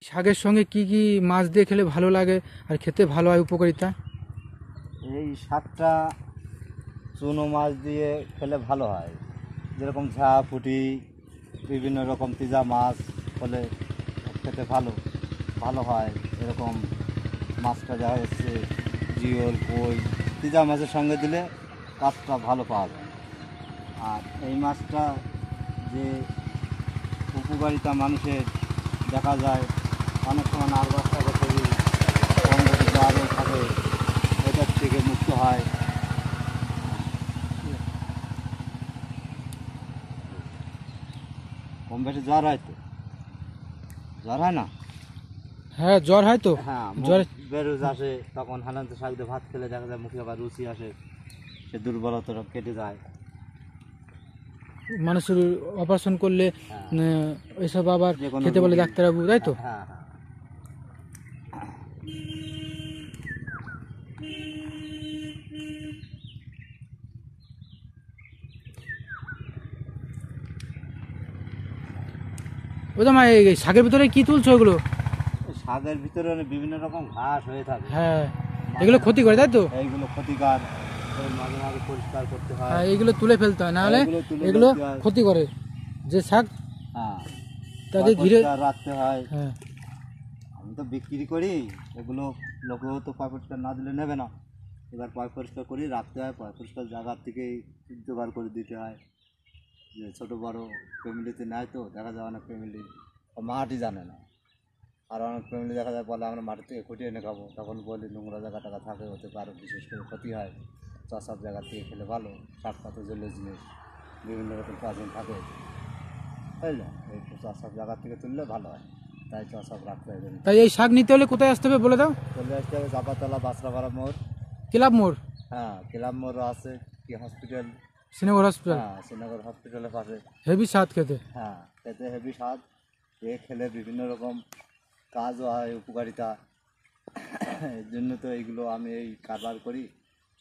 শাকের সঙ্গে কি কি মাছ দিয়ে খেলে ভালো লাগে আর খেতে ভালো হয়, উপকারিতা? এই শাকটা চুনো মাছ দিয়ে খেলে ভালো হয়, যেরকম ঝা পুঁটি বিভিন্ন রকম তিজা মাছ হলে খেতে ভালো ভালো হয়। এরকম মাছটা যা হচ্ছে জিওল কই তিজা মাছের সঙ্গে দিলে কাজটা ভালো পাওয়া যায়। আর এই মাছটা যে উপকারিতা মানুষের দেখা যায়, অনেক সময় নার্ভাস থাকে, শরীর কম বেশি জ্বরও থাকে, এটার থেকে মুক্ত হয়। কম বেশি জ্বর হয় তো, জ্বর হয় না? হ্যাঁ, জ্বর হয় তো। হ্যাঁ, জ্বর বেরোজ আসে, তখন হালান্ত শাক দিয়ে ভাত খেলে দেখা যায় মুখে আবার রুচি আসে, সে দুর্বলতা কেটে যায়। মানুষের অপারেশন করলে হ্যাঁ, ওইসব আবার যে কোনো খেতে বলে রোগী। ডাক্তারবাবু, তাই তো? হ্যাঁ হ্যাঁ। ওই তো এই শাকের ভিতরে কি তুলছো ওগুলো? এই শাকের ভিতরে বিভিন্ন রকম ঘাস হয়ে থাকে। হ্যাঁ, এগুলো ক্ষতি করে, তাই তো? এইগুলো ক্ষতিকর, এই মাঝে মাঝে পরিষ্কার করতে হয়। হ্যাঁ, এইগুলো তুলে ফেলতে হয়, নাহলে এইগুলো তুলে এগুলো ফেলতে হয়। ক্ষতি করে যে শাক, হ্যাঁ, তাকে ঘিরে। পরিষ্কার রাখতে হয়। হ্যাঁ, আমি তো বিক্রি করি, এগুলো লোকেও তো পয় পরিষ্কার না দিলে নেবে না। এবার পয় পরিষ্কার করি রাখতে হয়, পয় পরিষ্কার জায়গার থেকেই জোগাড় করে দিতে হয়। যে ছোটো বড়ো ফ্যামিলিতে নেয় তো দেখা যায় অনেক ফ্যামিলি মাটি জানে না, আর অনেক ফ্যামিলি দেখা যায় বলে আমরা মাটি থেকে খুঁটিয়ে এনে খাবো, তখন বলি নোংরা জায়গা টাকা থাকে, হতে পারে বিশেষ করে ক্ষতি হয়। চাষার জায়গা থেকে খেলে ভালো, শাক পাতা জলীয় জিনিস বিভিন্ন রকম প্রাচীন থাকে, বুঝলে? এই চাষার জায়গা থেকে তুললে ভালো হয়, তাই চাষাব রাখতে হয়। তাই এই শাক নিতে হলে কোথায় আসতে হবে বলে দাও? চলে আসতে হবে জাপাতলা বাসরাপাড়া মোড়। ক্লাব মোড়? হ্যাঁ, ক্লাব মোড়ও আছে, কি হসপিটাল। শ্রীনগর হসপিটাল? হ্যাঁ, শ্রীনগর হসপিটালের পাশে। হেভি স্বাদ খেতে। হ্যাঁ, খেতে হেভি স্বাদ, এ খেলে বিভিন্ন রকম কাজও হয়, উপকারিতা। এর জন্য তো এইগুলো আমি এই কারবার করি,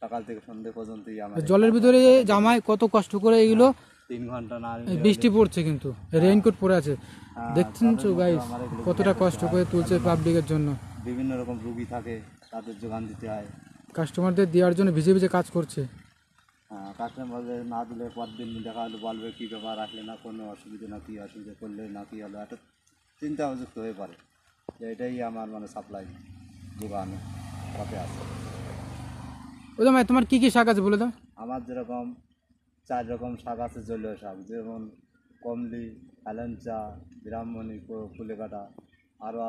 সকাল থেকে সন্ধ্যে পর্যন্তই আমার জলের ভিতরে জামায় কত কষ্ট করে এগুলো। 3 ঘন্টা না বৃষ্টি পড়ছে কিন্তু রেইনকোট পরে আছে, হ্যাঁ, দেখছেন তো গাইস আমার এগুলো কতটা কষ্ট করে তুলছে পাবলিকের জন্য। বিভিন্ন রকম রুগী থাকে, তাদের যোগান দিতে হয়। কাস্টমারদের দেওয়ার জন্য ভিজে ভিজে কাজ করছে। হ্যাঁ, কাস্টমারদের না দিলে পরদিন দেখা হলে বলবে কী ব্যাপার, আসলে না কোনো অসুবিধা, না কী অসুবিধা করলে না কী হলো, একটা চিন্তা অযুক্ত হয়ে পারে যে এটাই আমার মানে সাপ্লাই যোগান পথে আছে। ওই তো তোমার কি কি শাক আছে বলে দাও? আমার যেরকম 4 রকম শাক আছে, জলীয় শাক, যেমন কমলি, হেলেঞ্চা, ব্রাহ্মণী, কুলেকাটা, আরও